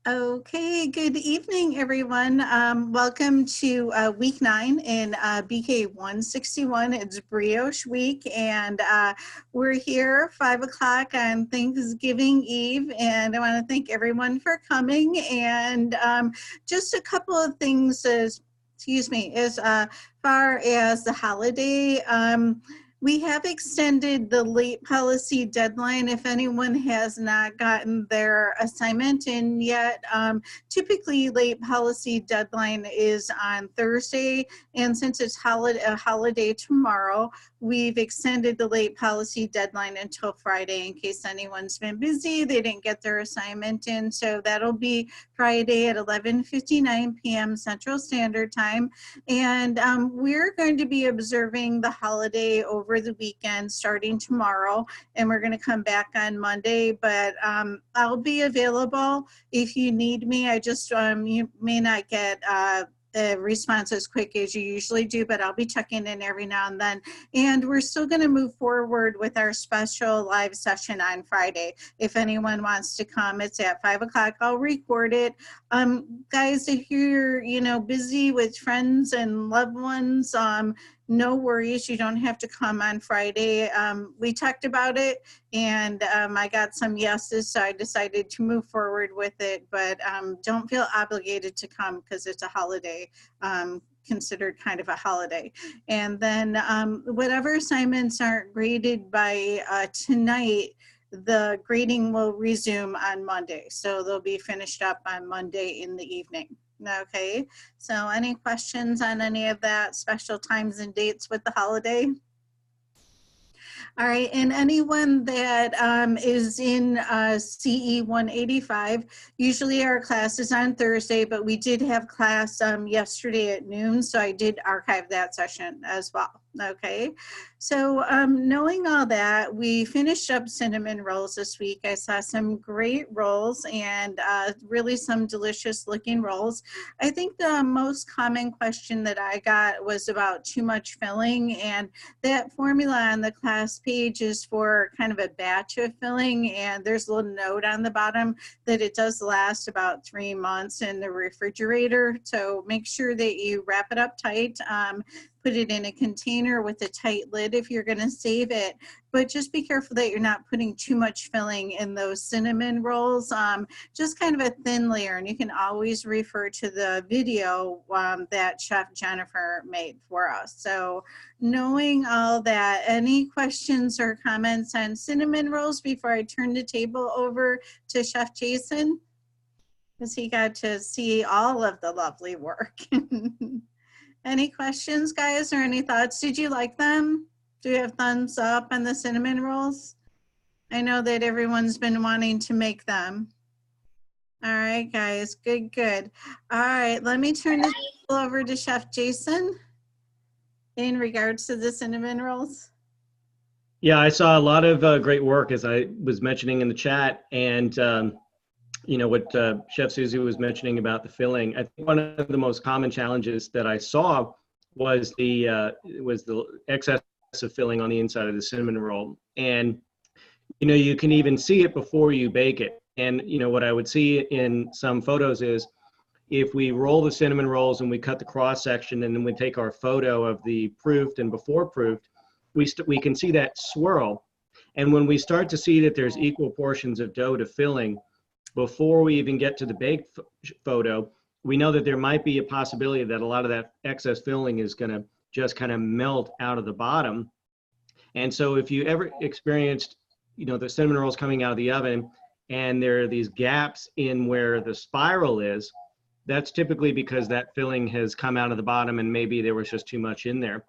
Okay, good evening, everyone. Welcome to week 9 in BK 161. It's Brioche Week, and we're here 5 o'clock on Thanksgiving Eve. And I want to thank everyone for coming. And just a couple of things as far as the holiday. We have extended the late policy deadline if anyone has not gotten their assignment in yet. Typically, late policy deadline is on Thursday, and since it's a holiday tomorrow, we've extended the late policy deadline until Friday in case anyone's been busy, they didn't get their assignment in. So that'll be Friday at 11:59 p.m. Central Standard Time. And we're going to be observing the holiday over the weekend starting tomorrow, and we're going to come back on Monday, but I'll be available if you need me. I just, you may not get a response as quick as you usually do, but I'll be checking in every now and then. And we're still going to move forward with our special live session on Friday. If anyone wants to come, it's at 5 o'clock. I'll record it. Guys, if you're, busy with friends and loved ones, no worries. You don't have to come on Friday. We talked about it, and I got some yeses, so I decided to move forward with it. But don't feel obligated to come because it's a holiday, considered kind of a holiday. And then whatever assignments aren't graded by tonight, the grading will resume on Monday. So they'll be finished up on Monday in the evening. Okay, so any questions on any of that, special times and dates with the holiday? All right, and anyone that is in CE 185, usually our class is on Thursday, but we did have class yesterday at noon, so I did archive that session as well. Okay, so knowing all that, we finished up cinnamon rolls this week. I saw some great rolls and really some delicious looking rolls. I think the most common question that I got was about too much filling, and that formula on the class page is for kind of a batch of filling, and there's a little note on the bottom that it does last about 3 months in the refrigerator. So make sure that you wrap it up tight. Put it in a container with a tight lid if you're going to save it, but just be careful that you're not putting too much filling in those cinnamon rolls. Just kind of a thin layer, and you can always refer to the video that Chef Jennifer made for us. So knowing all that, any questions or comments on cinnamon rolls before I turn the table over to Chef Jason? Because he got to see all of the lovely work. Any questions, guys, or any thoughts? Did you like them? Do you have thumbs up on the cinnamon rolls? I know that everyone's been wanting to make them. All right, guys, good, good. All right, let me turn this over to Chef Jason in regards to the cinnamon rolls. Yeah, I saw a lot of great work, as I was mentioning in the chat, and what Chef Susie was mentioning about the filling. I think one of the most common challenges that I saw was the excess of filling on the inside of the cinnamon roll. And, you can even see it before you bake it. And, what I would see in some photos is if we roll the cinnamon rolls and we cut the cross section and then we take our photo of the proofed and before proofed, we can see that swirl. And when we start to see that there's equal portions of dough to filling, before we even get to the baked photo, we know that there might be a possibility that a lot of that excess filling is going to just kind of melt out of the bottom. And so if you ever experienced, the cinnamon rolls coming out of the oven and there are these gaps in where the spiral is, that's typically because that filling has come out of the bottom and maybe there was just too much in there.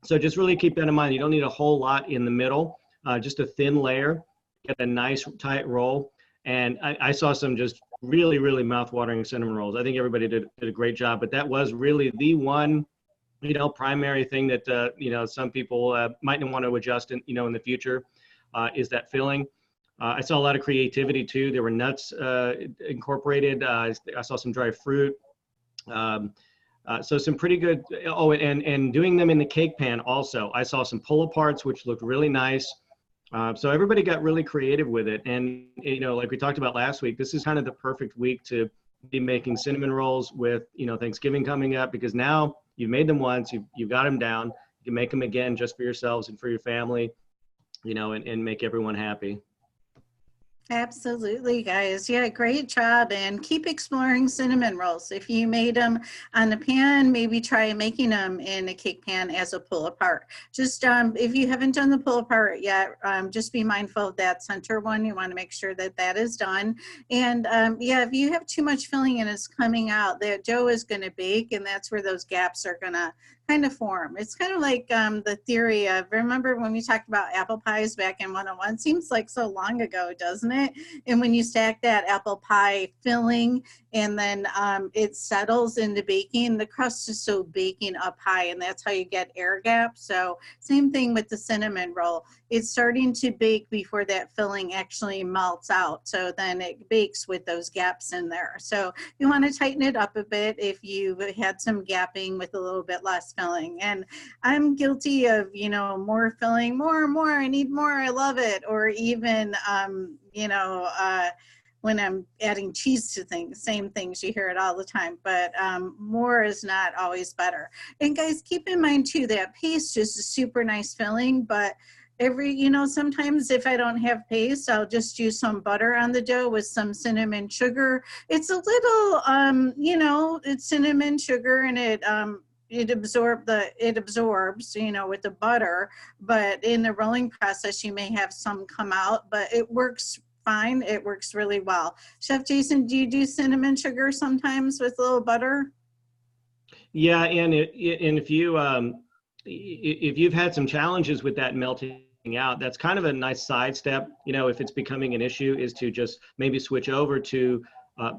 So just really keep that in mind. You don't need a whole lot in the middle, just a thin layer, get a nice tight roll. And I saw some just really, really mouth-watering cinnamon rolls. I think everybody did a great job, but that was really the one, primary thing that, some people might want to adjust in the future is that filling. I saw a lot of creativity too. There were nuts incorporated. I saw some dry fruit. So some pretty good, and doing them in the cake pan also. I saw some pull-aparts, which looked really nice. So everybody got really creative with it. And, you know, like we talked about last week, this is kind of the perfect week to be making cinnamon rolls with, you know, Thanksgiving coming up, because now you've made them once, you've got them down. You can make them again just for yourselves and for your family, you know, and make everyone happy. Absolutely, guys. Yeah, great job. And keep exploring cinnamon rolls. If you made them on the pan, maybe try making them in a cake pan as a pull apart. Just if you haven't done the pull apart yet, just be mindful of that center one. You want to make sure that that is done. And yeah, if you have too much filling and it's coming out, the dough is going to bake, and that's where those gaps are going to kind of form. It's kind of like the theory of, remember when we talked about apple pies back in 101? Seems like so long ago, doesn't it? And when you stack that apple pie filling and then it settles into baking, the crust is so baking up high, and that's how you get air gaps. So same thing with the cinnamon roll. It's starting to bake before that filling actually melts out. So then it bakes with those gaps in there. So you want to tighten it up a bit if you've had some gapping with a little bit less filling. And I'm guilty of, you know, more filling, more, I need more, I love it. Or even, you know, when I'm adding cheese to things, same things, you hear it all the time, but more is not always better. And guys, keep in mind too, that paste is a super nice filling, but you know, sometimes if I don't have paste, I'll just use some butter on the dough with some cinnamon sugar. It's a little, you know, it's cinnamon sugar, and it absorbs, you know, with the butter, but in the rolling process, you may have some come out, but it works fine. It works really well. Chef Jason, do you do cinnamon sugar sometimes with a little butter? Yeah, and if you've had some challenges with that melting out, that's kind of a nice sidestep. You know, if it's becoming an issue, is to just maybe switch over to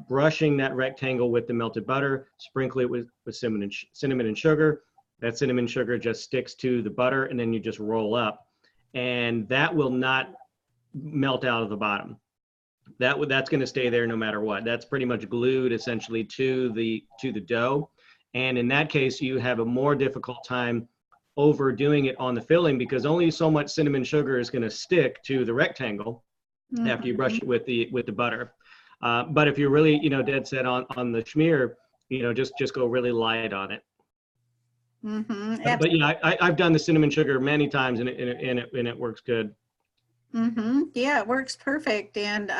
brushing that rectangle with the melted butter, sprinkle it with cinnamon and sugar. That cinnamon sugar just sticks to the butter, and then you just roll up, and that will not melt out of the bottom. That's going to stay there no matter what. That's pretty much glued essentially to the dough. And in that case, you have a more difficult time overdoing it on the filling, because only so much cinnamon sugar is going to stick to the rectangle after you brush it with the butter. But if you're really, you know, dead set on the schmear, you know, just go really light on it. But yeah, I've done the cinnamon sugar many times, and it works good. Yeah, it works perfect. And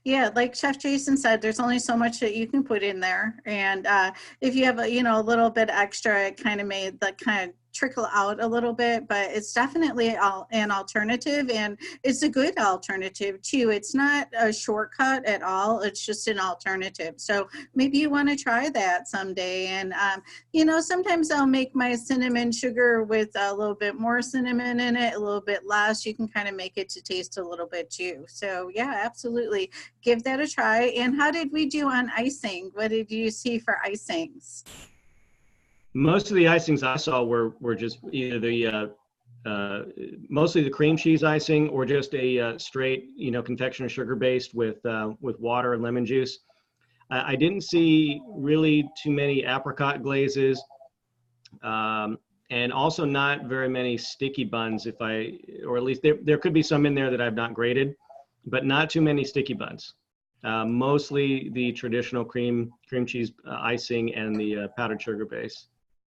yeah, like Chef Jason said, there's only so much that you can put in there. And if you have a, you know, a little bit extra, it kind of made the kind of trickle out a little bit, but it's definitely an alternative, and it's a good alternative too. It's not a shortcut at all. It's just an alternative. So maybe you want to try that someday. And you know, sometimes I'll make my cinnamon sugar with a little bit more cinnamon in it, a little bit less. You can kind of make it to taste a little bit too. So yeah, absolutely, give that a try. And how did we do on icing? What did you see for icings? Most of the icings I saw were just either mostly the cream cheese icing, or just a straight, you know, confectioner sugar based with water and lemon juice. I didn't see really too many apricot glazes, and also not very many sticky buns. Or at least there could be some in there that I've not graded, but not too many sticky buns. Mostly the traditional cream cheese icing and the powdered sugar base.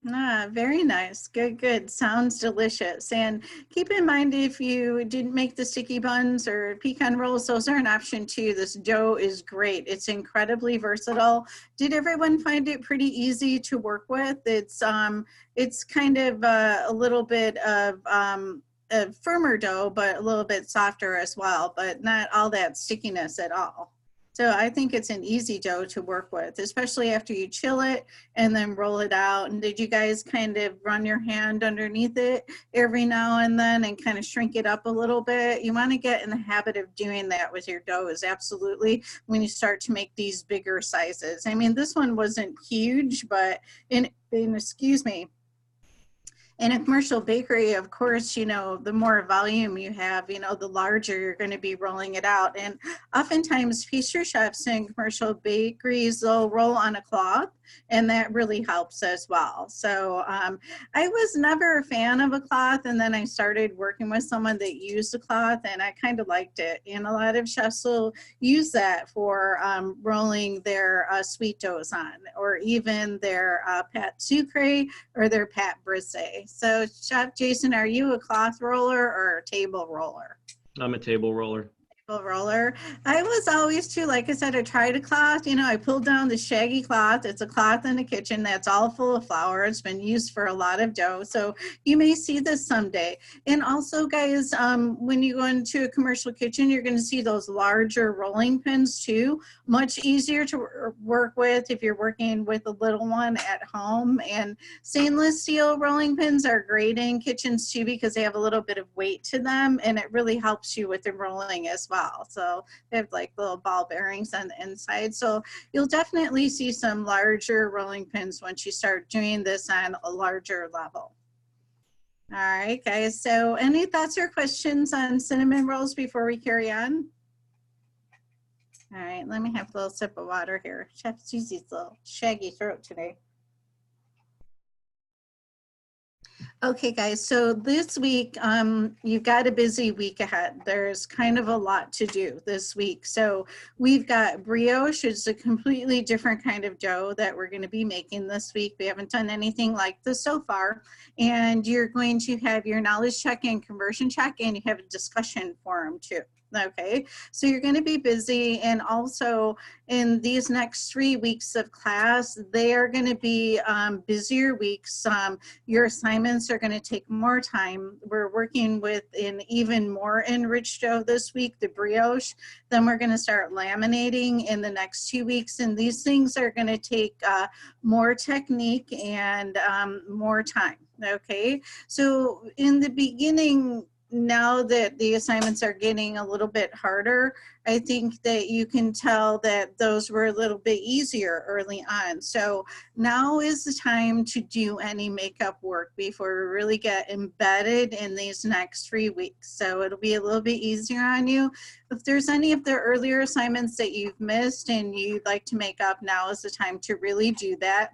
Ah, very nice. Good, good. Sounds delicious. And keep in mind, if you didn't make the sticky buns or pecan rolls, those are an option too. This dough is great. It's incredibly versatile. Did everyone find it pretty easy to work with? It's kind of a little bit of a firmer dough, but a little bit softer as well, but not all that stickiness at all. So I think it's an easy dough to work with, especially after you chill it and then roll it out. And did you guys kind of run your hand underneath it every now and then and kind of shrink it up a little bit? You want to get in the habit of doing that with your dough, is absolutely when you start to make these bigger sizes. I mean, this one wasn't huge, but in In a commercial bakery, of course, you know, the more volume you have, you know, the larger you're going to be rolling it out. And oftentimes pastry chefs in commercial bakeries, they'll roll on a cloth, and that really helps as well. So I was never a fan of a cloth, and then I started working with someone that used a cloth, and I kind of liked it. And a lot of chefs will use that for rolling their sweet doughs on, or even their pâte sucrée or their pâte brisée. So Chef Jason, are you a cloth roller or a table roller? I'm a table roller. Roller. I was always too, like I said, I tried a cloth, you know, I pulled down the shaggy cloth. It's a cloth in the kitchen that's all full of flour. It's been used for a lot of dough. So you may see this someday. And also guys, when you go into a commercial kitchen, you're going to see those larger rolling pins too, much easier to work with if you're working with a little one at home. And stainless steel rolling pins are great in kitchens too, because they have a little bit of weight to them, and it really helps you with the rolling as well. So they have like little ball bearings on the inside. So you'll definitely see some larger rolling pins once you start doing this on a larger level. All right, guys. So any thoughts or questions on cinnamon rolls before we carry on? All right, let me have a little sip of water here. Chef Susie's little shaggy throat today. Okay, guys, so this week, you've got a busy week ahead. There's kind of a lot to do this week. So we've got brioche. It's a completely different kind of dough that we're going to be making this week. We haven't done anything like this so far. And you're going to have your knowledge check and conversion check, and you have a discussion forum too. Okay, so you're going to be busy, and also in these next 3 weeks of class, they are going to be busier weeks. Your assignments are going to take more time. We're working with an even more enriched dough this week, the brioche. Then we're going to start laminating in the next 2 weeks, and these things are going to take more technique and more time. Okay, so in the beginning, now that the assignments are getting a little bit harder, I think that you can tell that those were a little bit easier early on. So now is the time to do any makeup work before we really get embedded in these next 3 weeks. So it'll be a little bit easier on you. If there's any of the earlier assignments that you've missed and you'd like to make up, now is the time to really do that.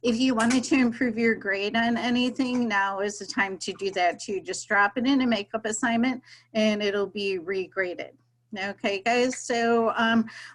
If you wanted to improve your grade on anything, now is the time to do that too. Just drop it in a makeup assignment and it'll be regraded. Okay, guys, so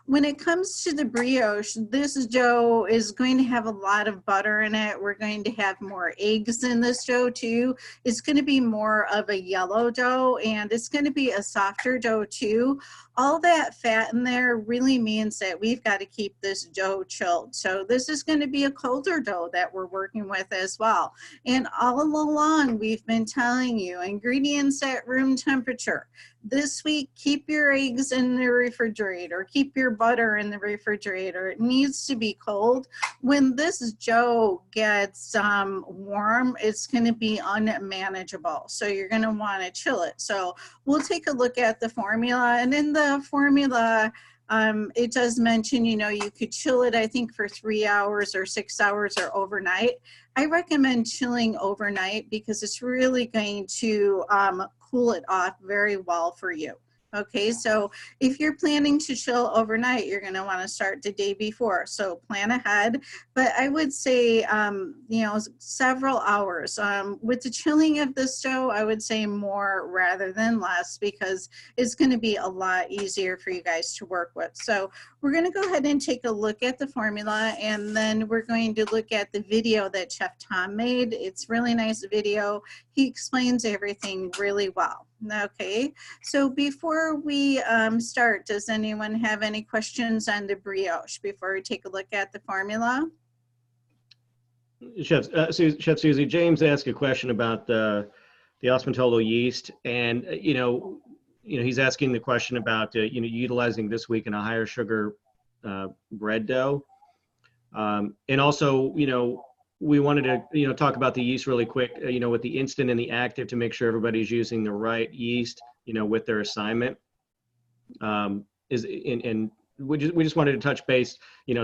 when it comes to the brioche, this dough is going to have a lot of butter in it. We're going to have more eggs in this dough too. It's going to be more of a yellow dough, and it's going to be a softer dough too. All that fat in there really means that we've got to keep this dough chilled. So this is going to be a colder dough that we're working with as well. And all along, we've been telling you ingredients at room temperature. This week, keep your eggs in the refrigerator, keep your butter in the refrigerator. It needs to be cold. When this dough gets warm, it's going to be unmanageable. So you're going to want to chill it. So we'll take a look at the formula, and in the formula, it does mention, you know, you could chill it, I think, for 3 hours or 6 hours or overnight. I recommend chilling overnight because it's really going to cool it off very well for you. Okay, so if you're planning to chill overnight, you're going to want to start the day before. So plan ahead. But I would say, you know, several hours. With the chilling of this dough, I would say more rather than less, because it's going to be a lot easier for you guys to work with. So we're going to go ahead and take a look at the formula, and then we're going to look at the video that Chef Tom made. It's really nice video. He explains everything really well. Okay, so before we start, does anyone have any questions on the brioche before we take a look at the formula? Chef Susie, James asked a question about the Osmontolo yeast, and you know, he's asking the question about utilizing this week in a higher sugar bread dough, and also we wanted to talk about the yeast really quick, with the instant and the active, to make sure everybody's using the right yeast with their assignment. And we just wanted to touch base,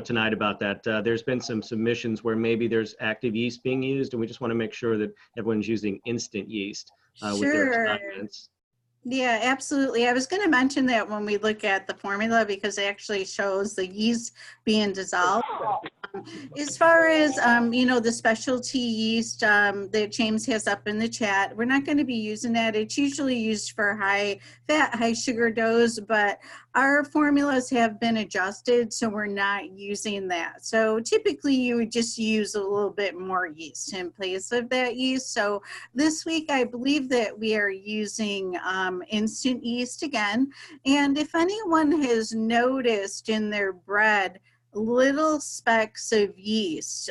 tonight about that. There's been some submissions where maybe there's active yeast being used, and we just want to make sure that everyone's using instant yeast with their Sure. assignments. Yeah, absolutely. I was going to mention that when we look at the formula because it actually shows the yeast being dissolved. As far as, the specialty yeast that James has up in the chat, we're not going to be using that. It's usually used for high fat, high sugar doughs, but our formulas have been adjusted, so we're not using that. So typically you would just use a little bit more yeast in place of that yeast. So this week, I believe that we are using instant yeast again. And if anyone has noticed in their bread, little specks of yeast.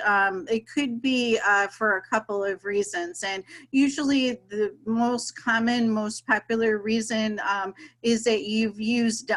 It could be for a couple of reasons. And usually the most common, most popular reason is that you've used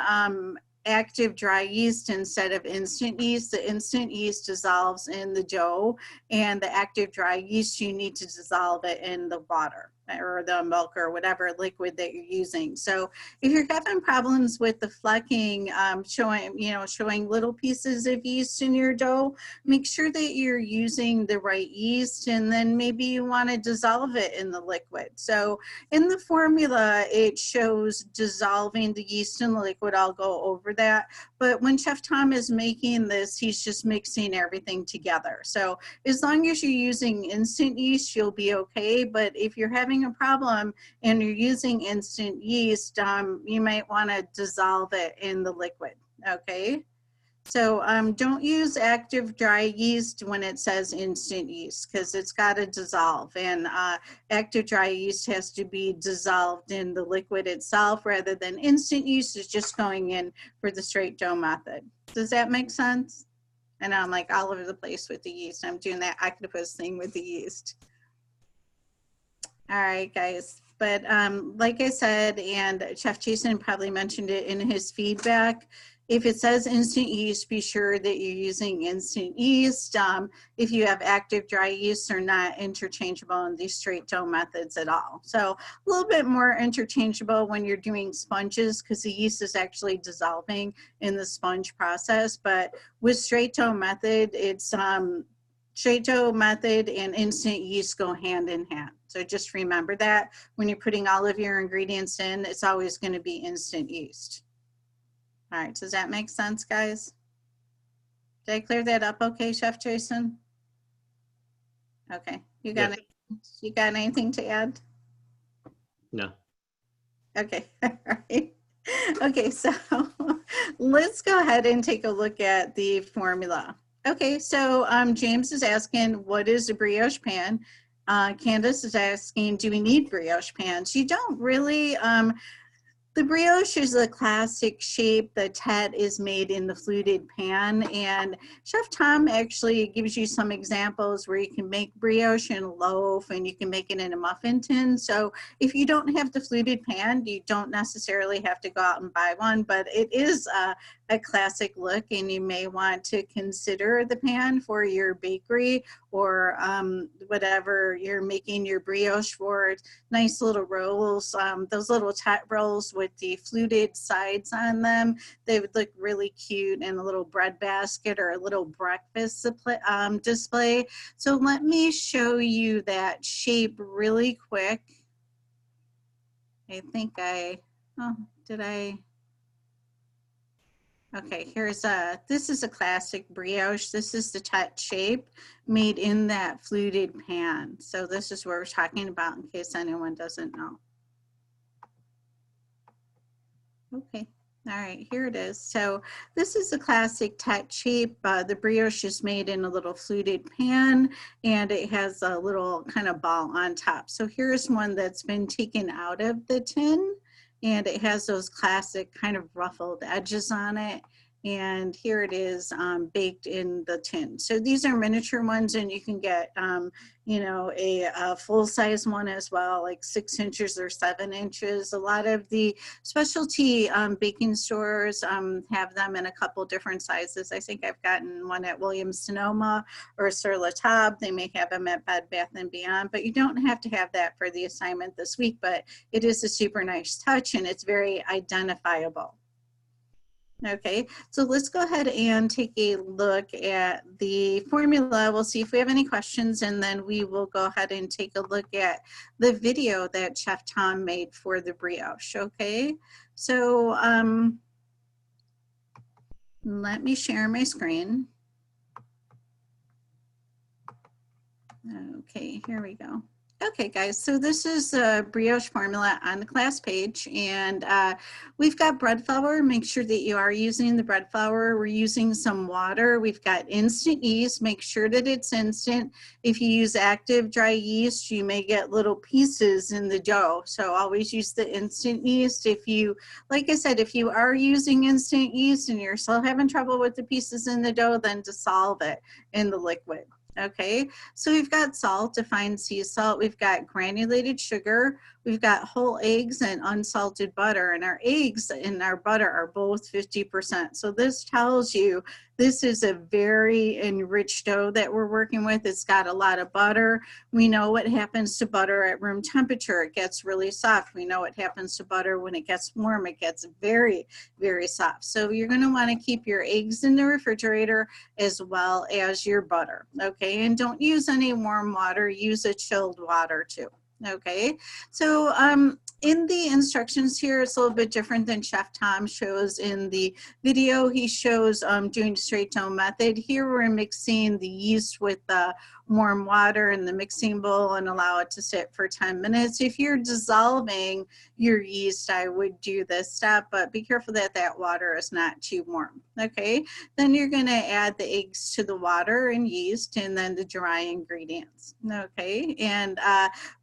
active dry yeast instead of instant yeast. The instant yeast dissolves in the dough, and the active dry yeast, you need to dissolve it in the water or the milk or whatever liquid that you're using. So if you're having problems with the flecking, showing little pieces of yeast in your dough, make sure that you're using the right yeast, and then maybe you want to dissolve it in the liquid. So in the formula, it shows dissolving the yeast in the liquid. I'll go over that. But when Chef Tom is making this, he's just mixing everything together. So as long as you're using instant yeast, you'll be okay. But if you're having a problem and you're using instant yeast, you might want to dissolve it in the liquid, okay? So don't use active dry yeast when it says instant yeast, because it's got to dissolve, and active dry yeast has to be dissolved in the liquid itself, rather than instant yeast is just going in for the straight dough method. Does that make sense? And I'm like all over the place with the yeast. I'm doing that octopus thing with the yeast. All right, guys. But like I said, and Chef Jason probably mentioned it in his feedback, if it says instant yeast, be sure that you're using instant yeast. If you have active dry yeast, they're not interchangeable in these straight dough methods at all. So a little bit more interchangeable when you're doing sponges, because the yeast is actually dissolving in the sponge process. But with straight dough method, it's straight dough method and instant yeast go hand in hand. So just remember that when you're putting all of your ingredients in, it's always going to be instant yeast. All right, does that make sense, guys? Did I clear that up okay, Chef Jason? Okay, you got anything to add? No. Okay, all right. Okay, so let's go ahead and take a look at the formula. Okay, so James is asking, what is a brioche pan? Candace is asking, do we need brioche pans? You don't really. The brioche is a classic shape. The tete is made in the fluted pan, and Chef Tom actually gives you some examples where you can make brioche in a loaf and you can make it in a muffin tin. So if you don't have the fluted pan, you don't necessarily have to go out and buy one, but it is a classic look, and you may want to consider the pan for your bakery or whatever you're making your brioche for. Nice little rolls, those little tete rolls with the fluted sides on them. They would look really cute in a little bread basket or a little breakfast display. So let me show you that shape really quick. I think okay, this is a classic brioche. This is the tete shape made in that fluted pan. So this is what we're talking about in case anyone doesn't know. Okay, all right, here it is. So this is a classic tete shape. The brioche is made in a little fluted pan, and it has a little kind of ball on top. So here's one that's been taken out of the tin, and it has those classic kind of ruffled edges on it. And here it is baked in the tin. So these are miniature ones, and you can get, a full-size one as well, like 6 inches or 7 inches. A lot of the specialty baking stores have them in a couple different sizes. I think I've gotten one at Williams-Sonoma or Sur La Table. They may have them at Bed Bath & Beyond, but you don't have to have that for the assignment this week, but it is a super nice touch, and it's very identifiable. Okay, so let's go ahead and take a look at the formula. We'll see if we have any questions, and then we will go ahead and take a look at the video that Chef Tom made for the brioche. Okay, so let me share my screen. Okay, here we go. Okay, guys, so this is a brioche formula on the class page, and we've got bread flour. Make sure that you are using the bread flour. We're using some water. We've got instant yeast. Make sure that it's instant. If you use active dry yeast, you may get little pieces in the dough, so always use the instant yeast. If you, like I said, if you are using instant yeast and you're still having trouble with the pieces in the dough, then dissolve it in the liquid. Okay, so we've got salt, defined sea salt, we've got granulated sugar, we've got whole eggs and unsalted butter, and our eggs and our butter are both 50%. So this tells you this is a very enriched dough that we're working with. It's got a lot of butter. We know what happens to butter at room temperature. It gets really soft. We know what happens to butter when it gets warm. It gets very, very soft. So you're going to want to keep your eggs in the refrigerator as well as your butter. Okay, and don't use any warm water. Use a chilled water too. Okay, so in the instructions here, it's a little bit different than Chef Tom shows in the video. He shows doing straight dough method. Here we're mixing the yeast with the warm water in the mixing bowl and allow it to sit for 10 minutes. If you're dissolving your yeast, I would do this step, but be careful that that water is not too warm. Okay, then you're going to add the eggs to the water and yeast and then the dry ingredients. Okay, and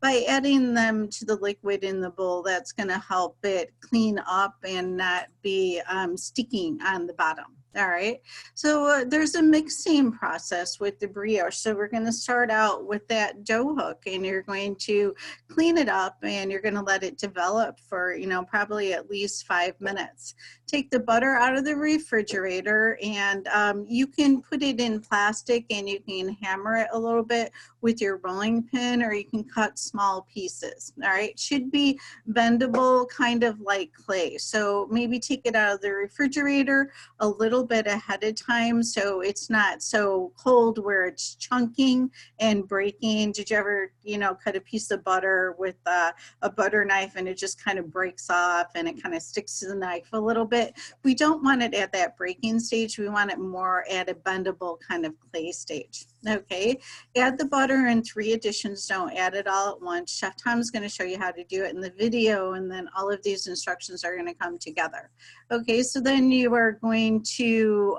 by adding them to the liquid in the bowl, that's going to help it clean up and not be sticking on the bottom. All right, so there's a mixing process with the brioche. So we're going to start out with that dough hook, and you're going to clean it up and you're going to let it develop for, you know, probably at least 5 minutes. Take the butter out of the refrigerator, and you can put it in plastic and you can hammer it a little bit with your rolling pin, or you can cut small pieces. All right, should be bendable, kind of like clay. So maybe take it out of the refrigerator a little bit ahead of time so it's not so cold where it's chunking and breaking. Did you ever, you know, cut a piece of butter with a butter knife and it just kind of breaks off and it kind of sticks to the knife a little bit? We don't want it at that breaking stage. We want it more at a bendable kind of clay stage. Okay, add the butter in 3 additions. Don't add it all at once. Chef Tom's going to show you how to do it in the video, and then all of these instructions are going to come together. Okay, so then you are going to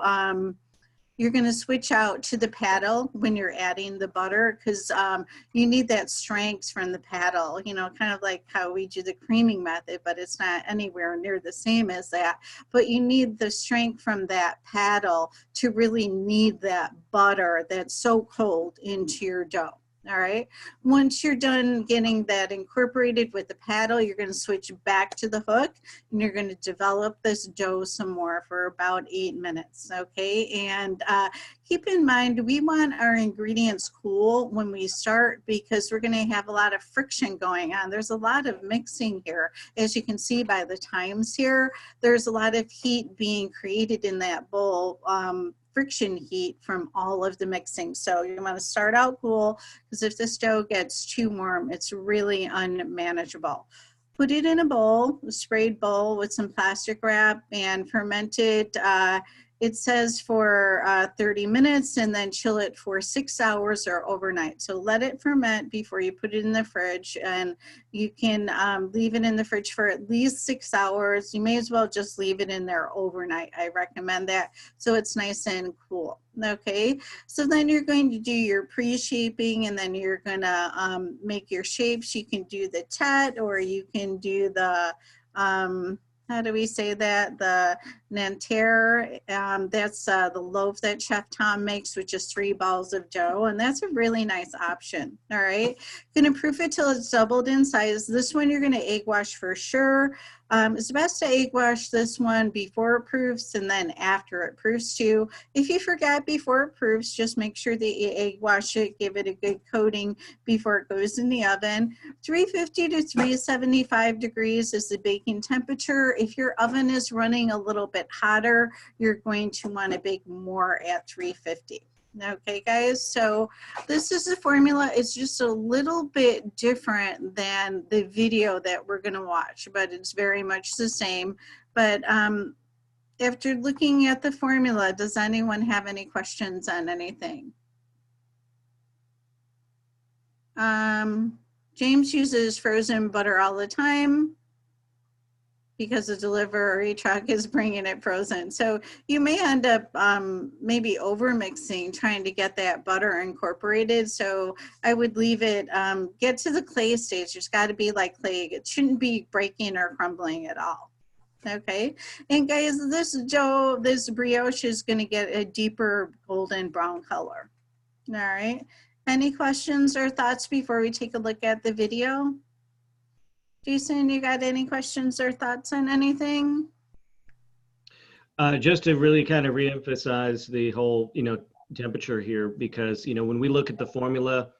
you're going to switch out to the paddle when you're adding the butter, because you need that strength from the paddle, you know, kind of like how we do the creaming method, but it's not anywhere near the same as that. But you need the strength from that paddle to really knead that butter that's so cold into your dough. All right, once you're done getting that incorporated with the paddle, you're going to switch back to the hook and you're going to develop this dough some more for about 8 minutes. Okay, and keep in mind we want our ingredients cool when we start, because we're going to have a lot of friction going on. There's a lot of mixing here. As you can see by the times here, there's a lot of heat being created in that bowl, friction heat from all of the mixing. So you want to start out cool, because if this dough gets too warm, it's really unmanageable. Put it in a bowl, a sprayed bowl with some plastic wrap, and ferment it. It says for 30 minutes, and then chill it for 6 hours or overnight. So let it ferment before you put it in the fridge, and you can leave it in the fridge for at least 6 hours. You may as well just leave it in there overnight. I recommend that, so it's nice and cool. Okay, so then you're going to do your pre-shaping, and then you're gonna make your shapes. You can do the tet, or you can do the how do we say that? The Nanterre. That's the loaf that Chef Tom makes, which is 3 balls of dough, and that's a really nice option. All right, gonna proof it till it's doubled in size. This one you're gonna egg wash for sure. It's best to egg wash this one before it proofs and then after it proofs too. If you forget before it proofs, just make sure that you egg wash it, give it a good coating before it goes in the oven. 350 to 375 degrees is the baking temperature. If your oven is running a little bit hotter, you're going to want to bake more at 350. Okay, guys, so this is the formula. It's just a little bit different than the video that we're going to watch, but it's very much the same. But after looking at the formula, does anyone have any questions on anything? James uses frozen butter all the time because the delivery truck is bringing it frozen. So you may end up maybe over mixing, trying to get that butter incorporated. So I would leave it, get to the clay stage. There's got to be like clay. It shouldn't be breaking or crumbling at all. Okay, and guys, this dough, this brioche is going to get a deeper golden brown color. All right, any questions or thoughts before we take a look at the video? Jason, you got any questions or thoughts on anything? Just to really kind of reemphasize the whole, temperature here, because, when we look at the formula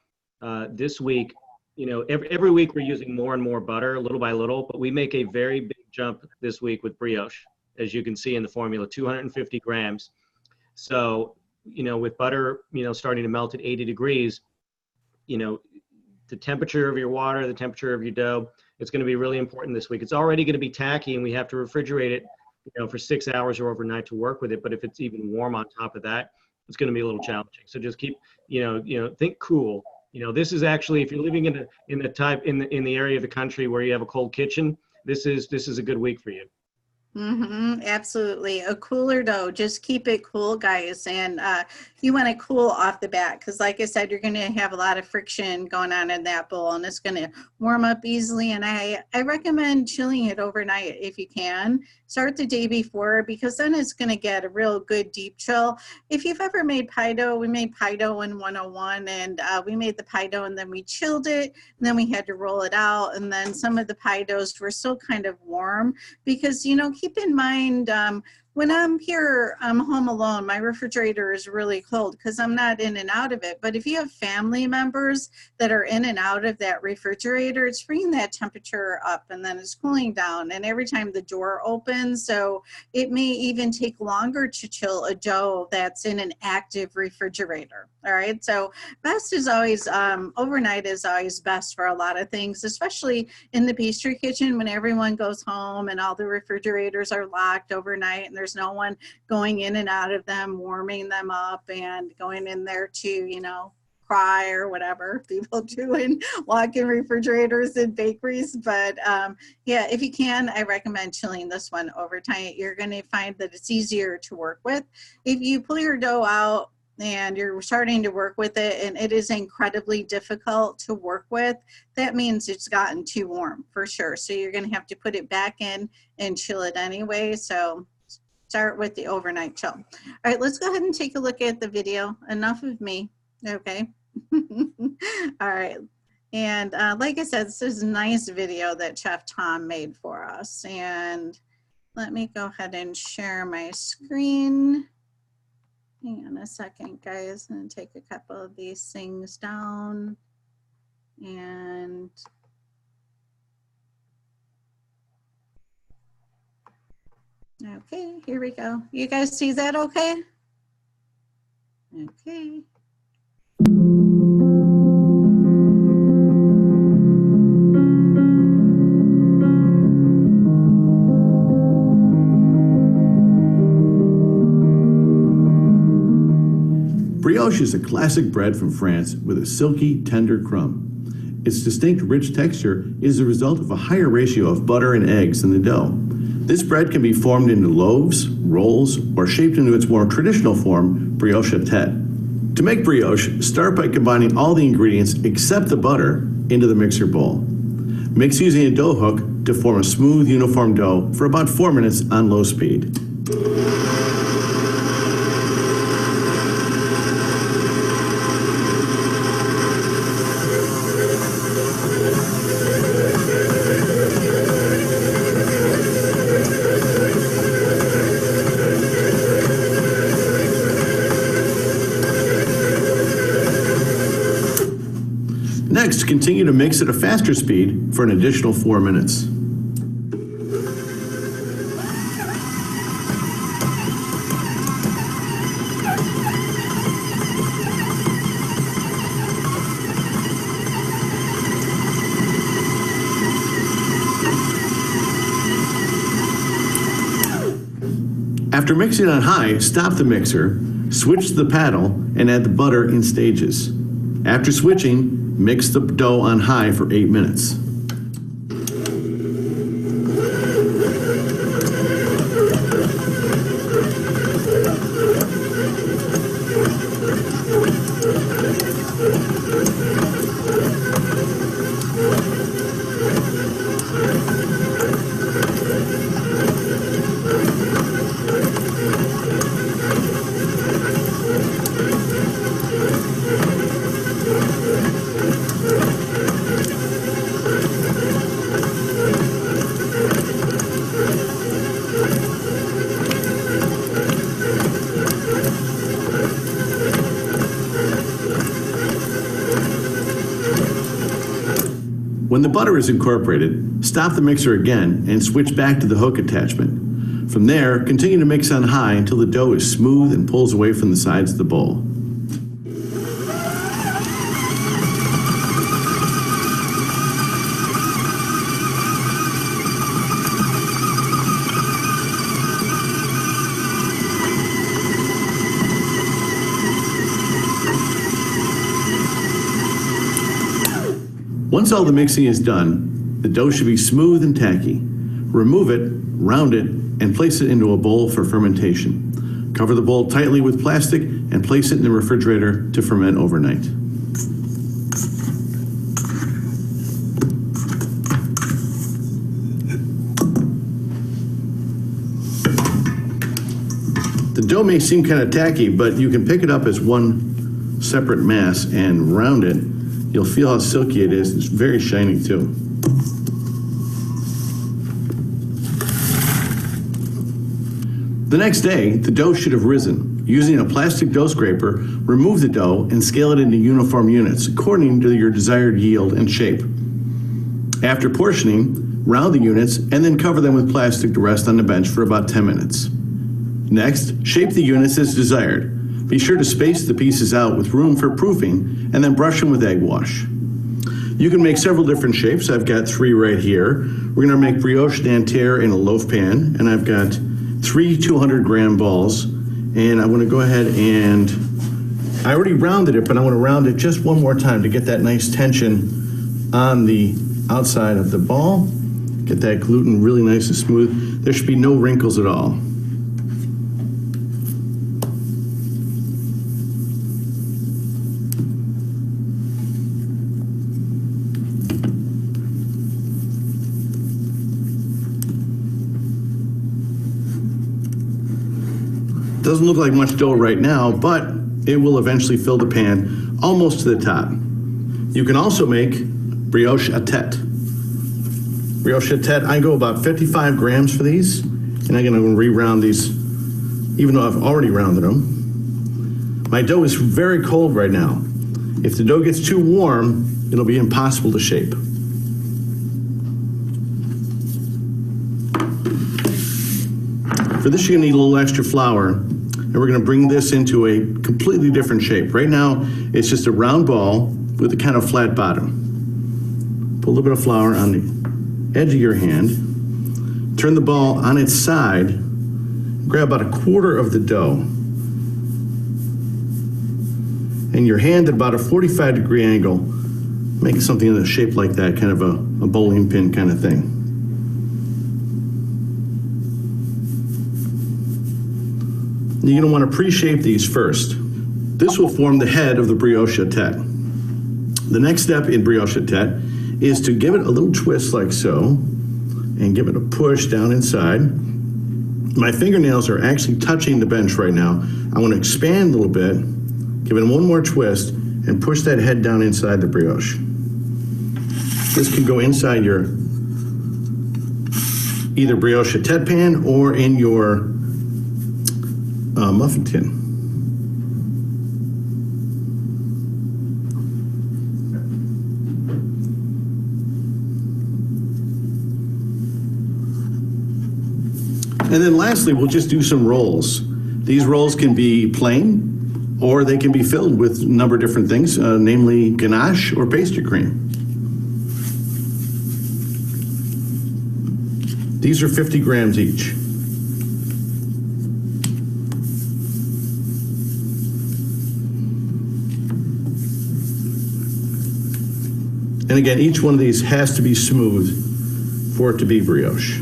this week, every week we're using more and more butter, little by little, but we make a very big jump this week with brioche, as you can see in the formula, 250 grams. So, with butter, starting to melt at 80 degrees, the temperature of your water, the temperature of your dough, it's going to be really important this week. It's already going to be tacky and we have to refrigerate it, for 6 hours or overnight to work with it. But if it's even warm on top of that, it's going to be a little challenging. So just keep, think cool. This is actually, if you're living in the area of the country where you have a cold kitchen, this is a good week for you. Absolutely. A cooler dough, just keep it cool, guys. And you want to cool off the bat because like I said, you're going to have a lot of friction going on in that bowl and it's going to warm up easily. And I recommend chilling it overnight if you can. Start the day before because then it's going to get a real good deep chill. If you've ever made pie dough, we made pie dough in 101 and we made the pie dough and then we chilled it and then we had to roll it out. And then some of the pie doughs were still kind of warm because, keep in mind, when I'm here, I'm home alone, my refrigerator is really cold because I'm not in and out of it. But if you have family members that are in and out of that refrigerator, it's bringing that temperature up and then it's cooling down. And every time the door opens, so it may even take longer to chill a dough that's in an active refrigerator. All right. So best is always, overnight is always best for a lot of things, especially in the pastry kitchen when everyone goes home and all the refrigerators are locked overnight and there's no one going in and out of them, warming them up and going in there to, cry or whatever people do in walk-in refrigerators and bakeries. But yeah, if you can, I recommend chilling this one overnight. You're going to find that it's easier to work with. If you pull your dough out and you're starting to work with it and it is incredibly difficult to work with, that means it's gotten too warm for sure. So you're going to have to put it back in and chill it anyway. So start with the overnight chill. All right, let's go ahead and take a look at the video. Enough of me. Okay. All right. And like I said, this is a nice video that Chef Tom made for us. And let me go ahead and share my screen. Hang on a second, guys. I'm going to take a couple of these things down. And okay, here we go. You guys see that okay? Okay. Brioche is a classic bread from France with a silky, tender crumb. Its distinct, rich texture is the result of a higher ratio of butter and eggs in the dough. This bread can be formed into loaves, rolls, or shaped into its more traditional form, brioche à tête. To make brioche, start by combining all the ingredients except the butter into the mixer bowl. Mix using a dough hook to form a smooth, uniform dough for about 4 minutes on low speed. Next, continue to mix at a faster speed for an additional 4 minutes. After mixing on high, stop the mixer, switch to the paddle, and add the butter in stages. After switching, mix the dough on high for 8 minutes. When the butter is incorporated, stop the mixer again and switch back to the hook attachment. From there, continue to mix on high until the dough is smooth and pulls away from the sides of the bowl. Once all the mixing is done, the dough should be smooth and tacky. Remove it, round it, and place it into a bowl for fermentation. Cover the bowl tightly with plastic and place it in the refrigerator to ferment overnight. The dough may seem kind of tacky, but you can pick it up as one separate mass and round it. You'll feel how silky it is. It's very shiny too. The next day, the dough should have risen. Using a plastic dough scraper, remove the dough and scale it into uniform units according to your desired yield and shape. After portioning, round the units and then cover them with plastic to rest on the bench for about 10 minutes. Next, shape the units as desired. Be sure to space the pieces out with room for proofing and then brush them with egg wash. You can make several different shapes. I've got 3 right here. We're gonna make brioche Nanterre in a loaf pan, and I've got 3 200-gram balls. And I wanna go ahead and, I already rounded it, but I wanna round it just one more time to get that nice tension on the outside of the ball. Get that gluten really nice and smooth. There should be no wrinkles at all. Doesn't look like much dough right now, but it will eventually fill the pan almost to the top. You can also make brioche à tête. Brioche à tête, I go about 55 grams for these, and I'm gonna re-round these, even though I've already rounded them. My dough is very cold right now. If the dough gets too warm, it'll be impossible to shape. For this, you're gonna need a little extra flour, and we're gonna bring this into a completely different shape. Right now, it's just a round ball with a kind of flat bottom. Put a little bit of flour on the edge of your hand, turn the ball on its side, grab about 1/4 of the dough, and your hand at about a 45-degree angle, make something in a shape like that, kind of a bowling pin kind of thing. You're going to want to pre-shape these first. This will form the head of the brioche à tête. The next step in brioche à tête is to give it a little twist like so, and give it a push down inside. My fingernails are actually touching the bench right now. I want to expand a little bit, give it one more twist, and push that head down inside the brioche. This can go inside your either brioche à tête pan or in your muffin tin. And then lastly, we'll just do some rolls. These rolls can be plain, or they can be filled with a number of different things, namely ganache or pastry cream. These are 50 grams each. And again, each one of these has to be smooth for it to be brioche.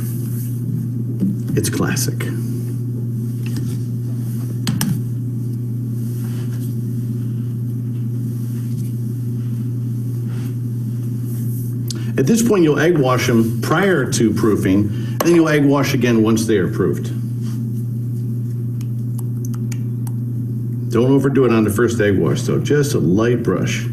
It's classic. At this point, you'll egg wash them prior to proofing, then you'll egg wash again once they are proofed. Don't overdo it on the first egg wash, though. Just a light brush.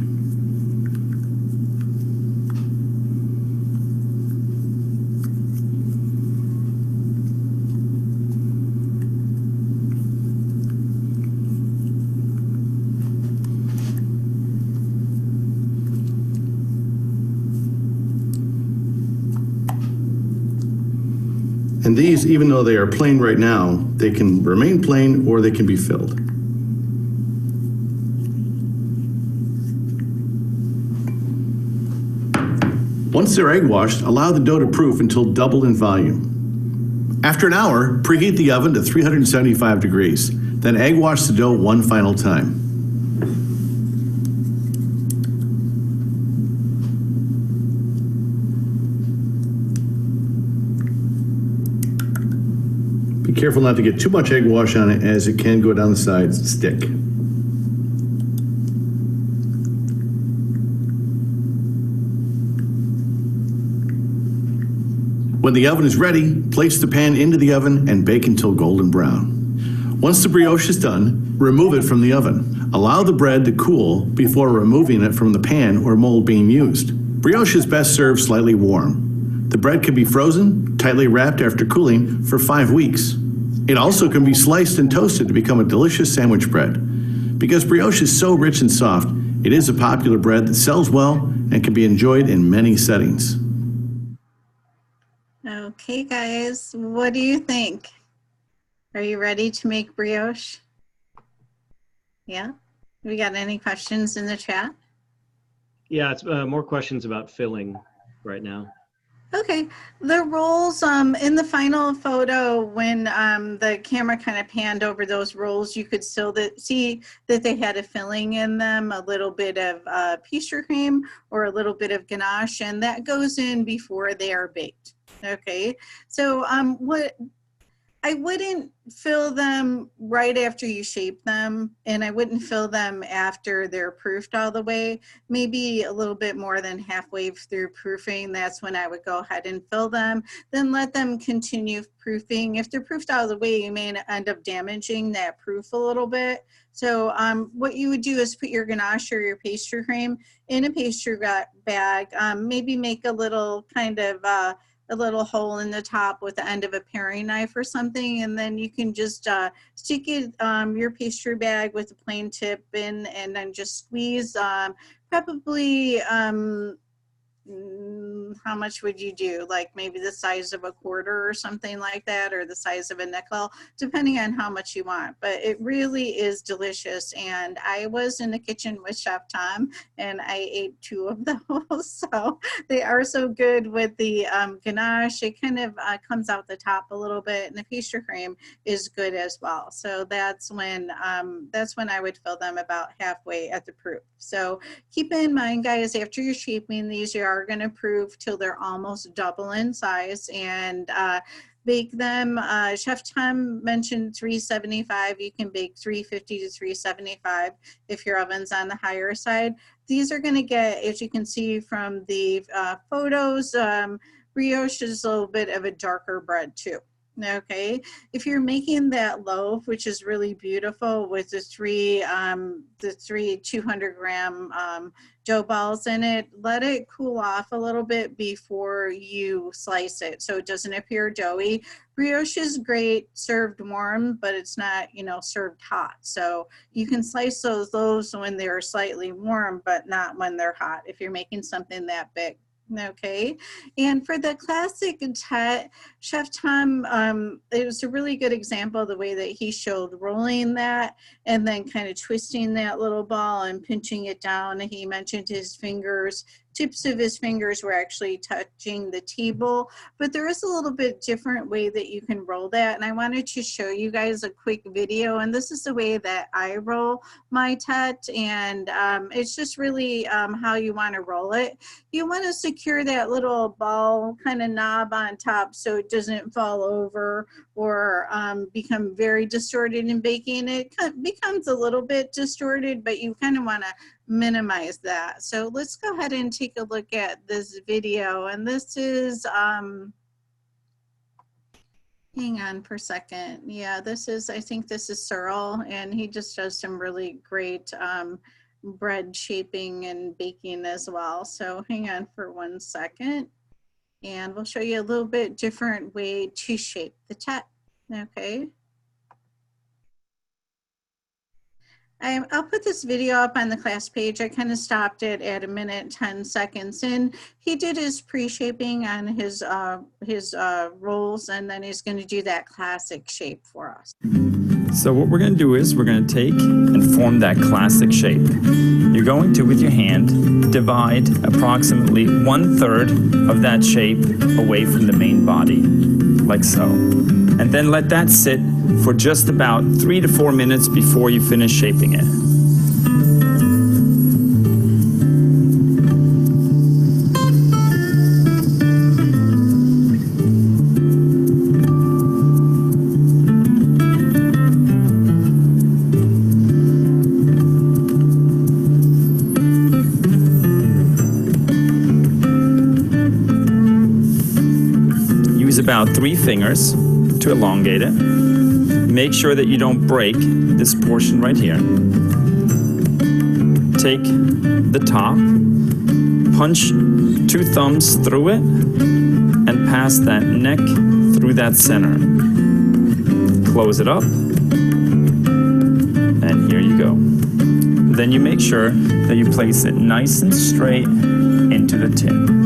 And these, even though they are plain right now, they can remain plain or they can be filled. Once they're egg washed, allow the dough to proof until double in volume. After an hour, preheat the oven to 375 degrees. Then egg wash the dough one final time. Be careful not to get too much egg wash on it, as it can go down the sides and stick. When the oven is ready, place the pan into the oven and bake until golden brown. Once the brioche is done, remove it from the oven. Allow the bread to cool before removing it from the pan or mold being used. Brioche is best served slightly warm. The bread can be frozen, tightly wrapped after cooling for 5 weeks. It also can be sliced and toasted to become a delicious sandwich bread. Because brioche is so rich and soft, it is a popular bread that sells well and can be enjoyed in many settings. Okay, guys, what do you think? Are you ready to make brioche? Yeah? We got any questions in the chat? Yeah, it's more questions about filling right now. Okay, the rolls in the final photo, when the camera kind of panned over those rolls, you could still see that they had a filling in them, a little bit of pastry cream or a little bit of ganache, and that goes in before they are baked. Okay, so what I wouldn't fill them right after you shape them, and I wouldn't fill them after they're proofed all the way. Maybe a little bit more than halfway through proofing, that's when I would go ahead and fill them. Then let them continue proofing. If they're proofed all the way, you may end up damaging that proof a little bit. So what you would do is put your ganache or your pastry cream in a pastry bag. Maybe make a little kind of a little hole in the top with the end of a paring knife or something, and then you can just stick it your pastry bag with a plain tip in, and then just squeeze probably how much would you do? Like maybe the size of a quarter or something like that, or the size of a nickel, depending on how much you want. But it really is delicious. And I was in the kitchen with Chef Tom, and I ate 2 of those. So they are so good with the ganache. It kind of comes out the top a little bit, and the pastry cream is good as well. So that's when I would fill them about halfway at the proof. So keep in mind, guys, after you're shaping these, you are going to proof till they're almost double in size, and bake them. Chef Tom mentioned 375. You can bake 350 to 375 if your oven's on the higher side. These are going to get, as you can see from the photos, brioche is a little bit of a darker bread too. Okay, if you're making that loaf, which is really beautiful with the three 200-gram dough balls in it, let it cool off a little bit before you slice it so it doesn't appear doughy. Brioche is great served warm, but it's not, served hot. So you can slice those loaves when they're slightly warm, but not when they're hot if you're making something that big. Okay, and for the classic tet, Chef Tom, it was a really good example of the way that he showed rolling that and then kind of twisting that little ball and pinching it down. He mentioned his fingers, tips of his fingers were actually touching the table, but there is a little bit different way that you can roll that. And I wanted to show you guys a quick video, and this is the way that I roll my tet, and it's just really how you want to roll it. You want to secure that little ball kind of knob on top so it doesn't fall over or become very distorted in baking. It becomes a little bit distorted, but you kind of want to minimize that. So let's go ahead and take a look at this video. And this is, hang on for a second. Yeah, this is, I think this is Searle, and he just does some really great bread shaping and baking as well. So hang on for 1 second, and we'll show you a little bit different way to shape the tet. Okay. I'll put this video up on the class page. I kind of stopped it at 1:10 in. He did his pre-shaping on his rolls, and then he's going to do that classic shape for us. So what we're going to do is we're going to take and form that classic shape. You're going to, with your hand, divide approximately 1/3 of that shape away from the main body, like so. And then let that sit for just about 3 to 4 minutes before you finish shaping it. Use about 3 fingers to elongate it. Make sure that you don't break this portion right here. Take the top, punch 2 thumbs through it, and pass that neck through that center. Close it up, and here you go. Then you make sure that you place it nice and straight into the tin.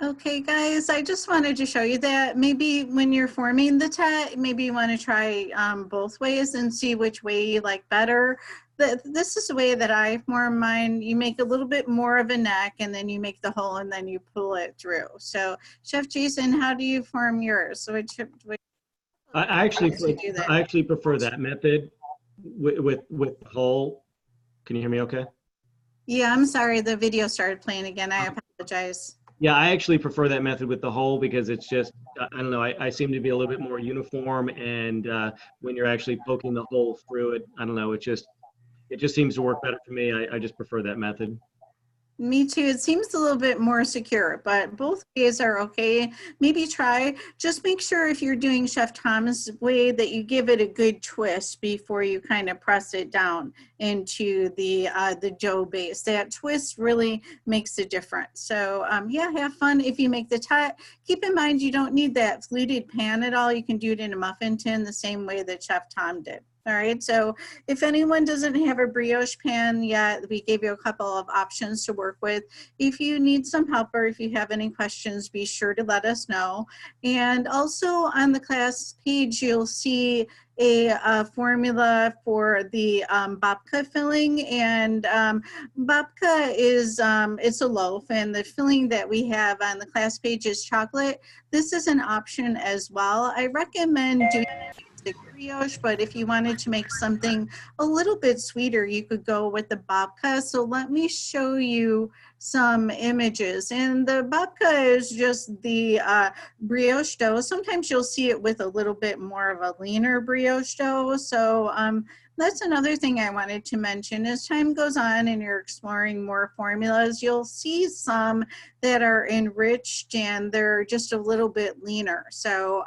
Okay, guys, I just wanted to show you that maybe when you're forming the tet, maybe you want to try both ways and see which way you like better. This is the way that I form mine. You make a little bit more of a neck, and then you make the hole, and then you pull it through. So, Chef Jason, how do you form yours? I actually prefer that method with the hole. Can you hear me okay? Yeah, I'm sorry. The video started playing again. I apologize. Yeah, I actually prefer that method with the hole because it's just, I don't know, I seem to be a little bit more uniform, and when you're actually poking the hole through it, I don't know, it just seems to work better for me. I just prefer that method. Me too. It seems a little bit more secure, but both ways are okay. Maybe try. Just make sure if you're doing Chef Thomas' way that you give it a good twist before you kind of press it down into the dough base. That twist really makes a difference. So yeah, have fun if you make the tet. Keep in mind you don't need that fluted pan at all. You can do it in a muffin tin the same way that Chef Tom did. All right, so if anyone doesn't have a brioche pan yet, we gave you a couple of options to work with. If you need some help or if you have any questions, be sure to let us know. And also on the class page, you'll see a formula for the babka filling, and babka is it's a loaf, and the filling that we have on the class page is chocolate. This is an option as well. I recommend doing brioche, but if you wanted to make something a little bit sweeter, you could go with the babka. So let me show you some images. And the babka is just the brioche dough. Sometimes you'll see it with a little bit more of a leaner brioche dough. So that's another thing I wanted to mention. As time goes on and you're exploring more formulas, you'll see some that are enriched and they're just a little bit leaner. So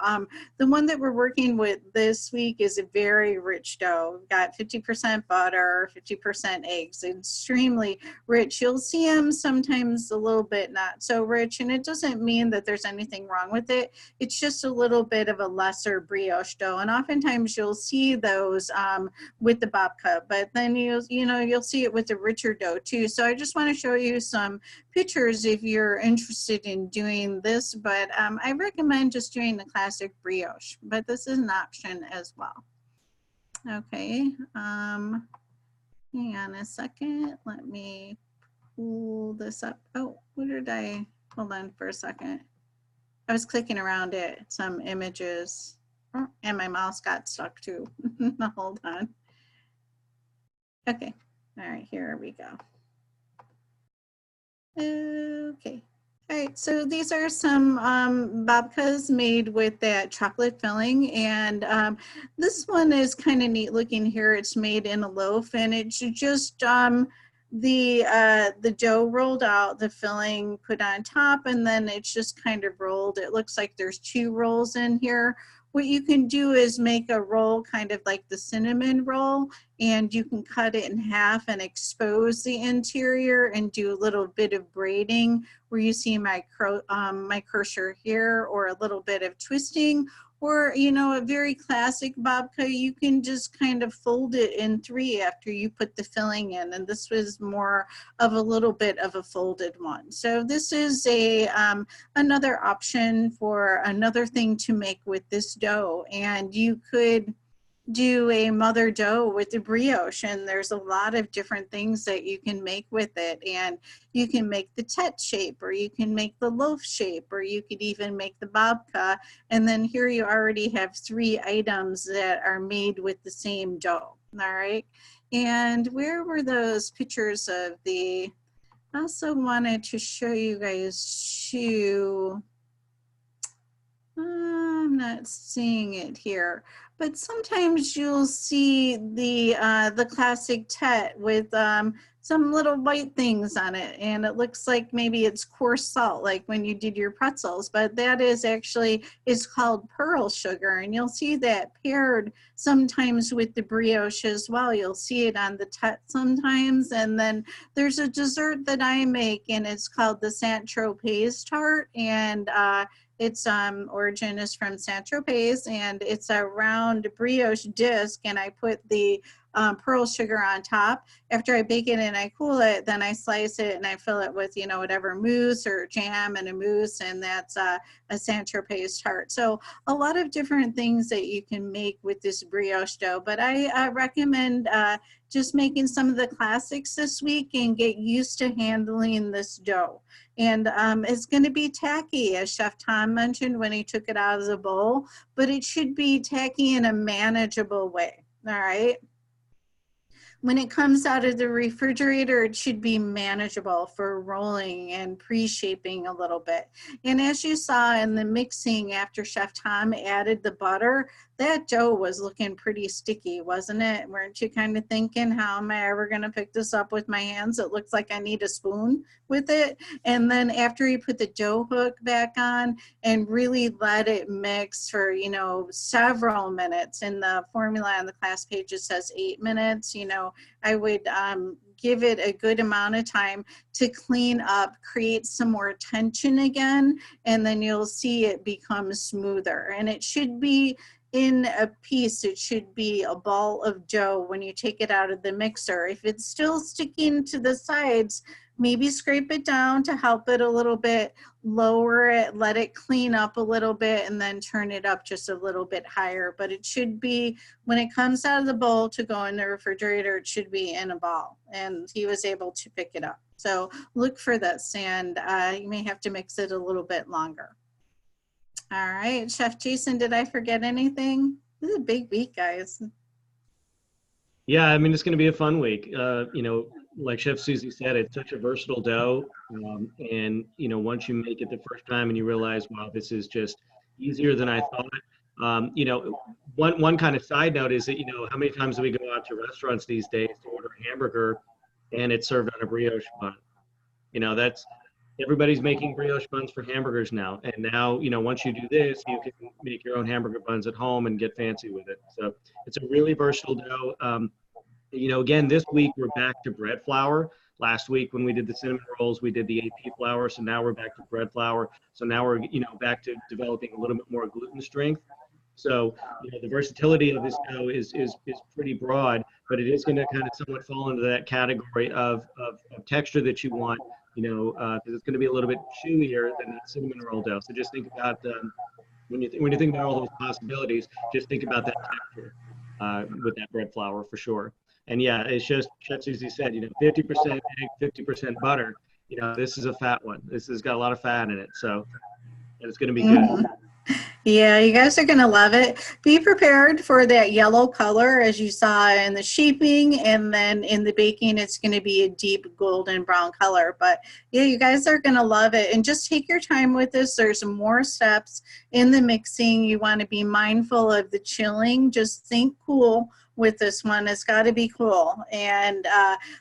the one that we're working with this week is a very rich dough. We've got 50% butter, 50% eggs, extremely rich. You'll see them sometimes a little bit not so rich, and it doesn't mean that there's anything wrong with it. It's just a little bit of a lesser brioche dough, and oftentimes you'll see those with the babka, but then you'll see it with the richer dough too. So I just want to show you some pictures if you're interested in doing this, but I recommend just doing the classic brioche, but this is an option as well. Okay, hang on a second. Let me pull this up. Oh, hold on for a second. I was clicking around at some images and my mouse got stuck too. Hold on. Okay, all right, here we go. Okay, all right, so these are some babkas made with that chocolate filling, and this one is kind of neat looking here. It's made in a loaf, and it's just the dough rolled out, the filling put on top, and then it's just kind of rolled. It looks like there's 2 rolls in here. What you can do is make a roll kind of like the cinnamon roll, and you can cut it in half and expose the interior and do a little bit of braiding where you see my cursor here, or a little bit of twisting. Or, a very classic babka, you can just kind of fold it in 3 after you put the filling in. And this was more of a little bit of a folded one. So this is another option for another thing to make with this dough. And you could do a mother dough with the brioche, and there's a lot of different things that you can make with it. And you can make the tete shape, or you can make the loaf shape, or you could even make the babka. And then here you already have 3 items that are made with the same dough. All right, and where were those pictures of the, I also wanted to show you guys too. I'm not seeing it here, but sometimes you'll see the classic tete with some little white things on it, and it looks like maybe it's coarse salt, like when you did your pretzels, but that is actually, it's called pearl sugar, and you'll see that paired sometimes with the brioche as well. You'll see it on the tete sometimes. And then there's a dessert that I make, and it's called the Saint-Tropez tart, and its origin is from Saint-Tropez, and it's a round brioche disc, and I put the pearl sugar on top. After I bake it and I cool it, then I slice it and I fill it with, whatever mousse or jam and a mousse, and that's a Saint-Tropez tart. So a lot of different things that you can make with this brioche dough, but I recommend just making some of the classics this week and get used to handling this dough. And it's going to be tacky, as Chef Tom mentioned when he took it out of the bowl, but it should be tacky in a manageable way. All right. When it comes out of the refrigerator, it should be manageable for rolling and pre-shaping a little bit. And as you saw in the mixing after Chef Tom added the butter, that dough was looking pretty sticky, wasn't it? Weren't you kind of thinking, how am I ever going to pick this up with my hands? It looks like I need a spoon with it. And then after you put the dough hook back on and really let it mix for, several minutes, in the formula on the class page it says 8 minutes, I would give it a good amount of time to clean up, create some more tension again, and then you'll see it become smoother. And it should be in a piece, it should be a ball of dough when you take it out of the mixer. If it's still sticking to the sides, maybe scrape it down to help it a little bit, lower it, let it clean up a little bit, and then turn it up just a little bit higher. But it should be, when it comes out of the bowl to go in the refrigerator, it should be in a ball. And he was able to pick it up. So look for this, and you may have to mix it a little bit longer. All right, Chef Jason, did I forget anything? This is a big week, guys. Yeah, I mean, it's going to be a fun week. You know, like Chef Susie said, it's such a versatile dough. And, you know, once you make it the first time and you realize, wow, this is just easier than I thought. You know, one kind of side note is that, you know, how many times do we go out to restaurants these days to order a hamburger and it's served on a brioche bun? You know, that's everybody's making brioche buns for hamburgers now. And now, you know, once you do this, you can make your own hamburger buns at home and get fancy with it. So it's a really versatile dough. You know, again, this week we're back to bread flour. Last week when we did the cinnamon rolls, we did the AP flour. So now we're back to bread flour. So now we're, you know, back to developing a little bit more gluten strength. So, you know, the versatility of this dough is pretty broad, but it is going to kind of somewhat fall into that category of texture that you want, you know, because it's going to be a little bit chewier than that cinnamon roll dough. So just think about when you think about all those possibilities, just think about that texture with that bread flour for sure. And yeah, it's just Chef Susie said, you know, 50% egg, 50% butter. You know, this is a fat one. This has got a lot of fat in it, so it's going to be good. Yeah, you guys are going to love it. Be prepared for that yellow color as you saw in the shaping, and then in the baking, it's going to be a deep golden brown color. But yeah, you guys are going to love it. And just take your time with this. There's more steps in the mixing. You want to be mindful of the chilling. Just think cool with this one. It's got to be cool. And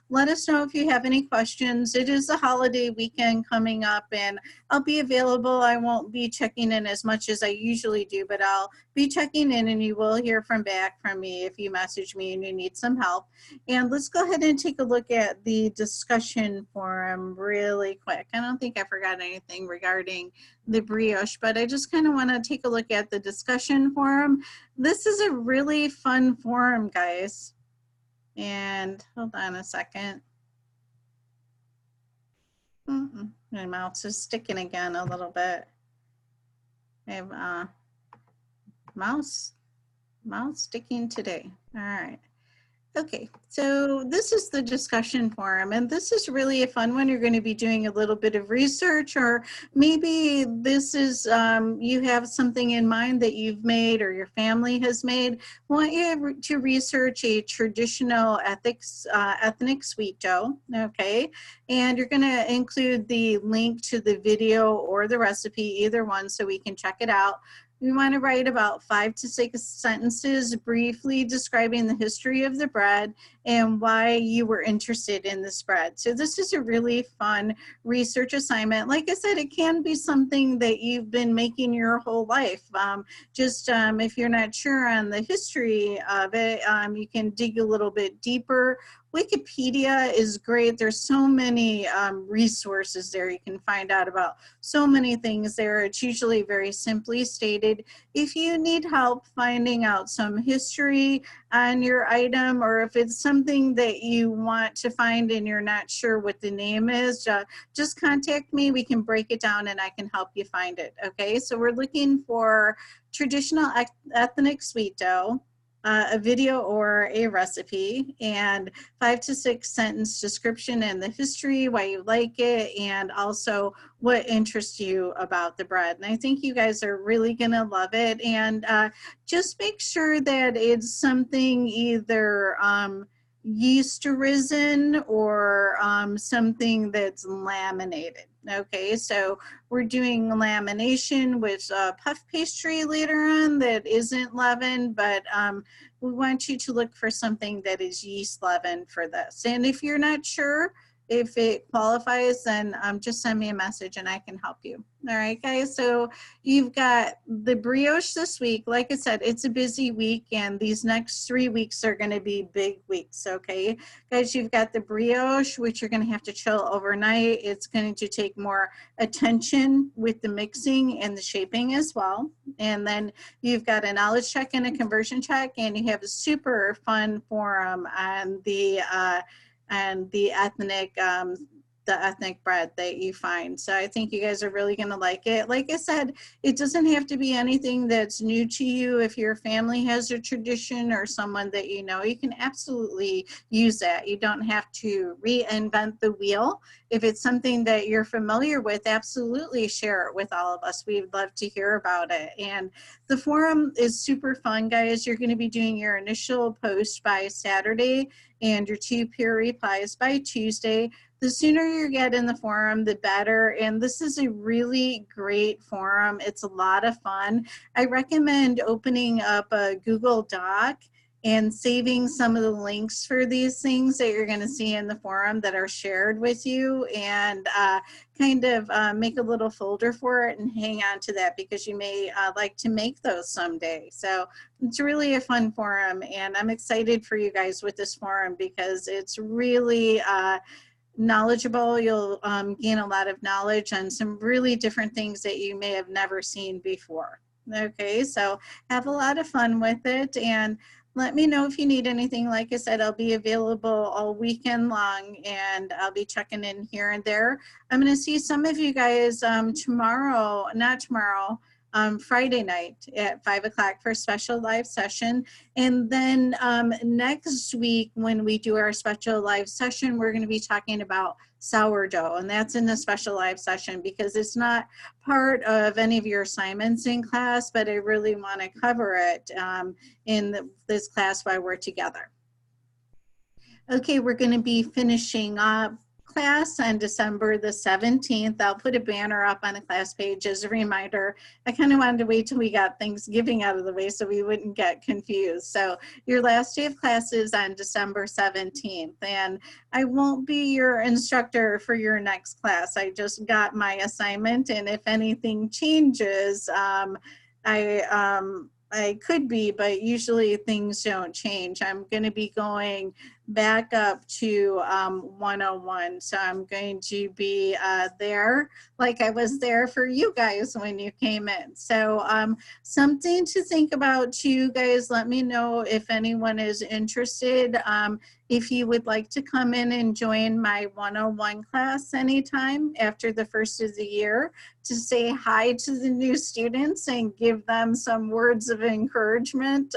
let us know if you have any questions. It is a holiday weekend coming up, and I'll be available. I won't be checking in as much as I usually do, but I'll be checking in, and you will hear back from me if you message me and you need some help. And let's go ahead and take a look at the discussion forum really quick. I don't think I forgot anything regarding the brioche, but I just kind of want to take a look at the discussion forum. This is a really fun forum, guys. And hold on a second. My mouse is sticking again a little bit. I have mouse sticking today. All right. Okay, so this is the discussion forum, and this is really a fun one. You're going to be doing a little bit of research, or maybe this is, you have something in mind that you've made or your family has made. I want you to research a traditional ethnic sweet dough, okay? And you're going to include the link to the video or the recipe, either one, so we can check it out. We want to write about 5 to 6 sentences briefly describing the history of the bread and why you were interested in this bread. So this is a really fun research assignment. Like I said, it can be something that you've been making your whole life. If you're not sure on the history of it, you can dig a little bit deeper. Wikipedia is great. There's so many resources there. You can find out about so many things there. It's usually very simply stated. If you need help finding out some history on your item, or if it's something that you want to find and you're not sure what the name is, just contact me. We can break it down and I can help you find it. Okay, so we're looking for traditional ethnic sweet dough, a video or a recipe, and 5 to 6 sentence description and the history, why you like it, and also what interests you about the bread. And I think you guys are really gonna love it. And just make sure that it's something either yeast arisen or something that's laminated. Okay, so we're doing lamination with puff pastry later on that isn't leavened, but we want you to look for something that is yeast leavened for this. And if you're not sure if it qualifies, then just send me a message and I can help you. All right, guys, so you've got the brioche this week. Like I said, it's a busy week, and these next 3 weeks are gonna be big weeks, okay? Guys, you've got the brioche, which you're gonna have to chill overnight. It's going to take more attention with the mixing and the shaping as well. And then you've got a knowledge check and a conversion check, and you have a super fun forum on the ethnic the ethnic bread that you find. So I think you guys are really going to like it. Like I said, it doesn't have to be anything that's new to you. If your family has a tradition or someone that you know, you can absolutely use that. You don't have to reinvent the wheel. If it's something that you're familiar with, absolutely share it with all of us. We'd love to hear about it. And the forum is super fun, guys. You're going to be doing your initial post by Saturday and your 2 peer replies by Tuesday. The sooner you get in the forum, the better. And this is a really great forum. It's a lot of fun. I recommend opening up a Google Doc and saving some of the links for these things that you're going to see in the forum that are shared with you, and kind of make a little folder for it and hang on to that, because you may like to make those someday. So it's really a fun forum, and I'm excited for you guys with this forum because it's really knowledgeable. You'll gain a lot of knowledge on some really different things that you may have never seen before. Okay, so have a lot of fun with it, and let me know if you need anything. Like I said, I'll be available all weekend long, and I'll be checking in here and there. I'm going to see some of you guys Friday night at 5 o'clock for a special live session. And then next week, when we do our special live session, we're going to be talking about sourdough, and that's in the special live session because it's not part of any of your assignments in class, but I really want to cover it in this class while we're together. Okay, we're going to be finishing up class on December the 17th. I'll put a banner up on the class page as a reminder. I kind of wanted to wait till we got Thanksgiving out of the way so we wouldn't get confused. So your last day of class is on December 17th, and I won't be your instructor for your next class. I just got my assignment, and if anything changes, I could be, but usually things don't change. I'm going to be going back up to 101. So I'm going to be there like I was there for you guys when you came in. So something to think about too, guys. Let me know if anyone is interested. If you would like to come in and join my 101 class anytime after the first of the year to say hi to the new students and give them some words of encouragement,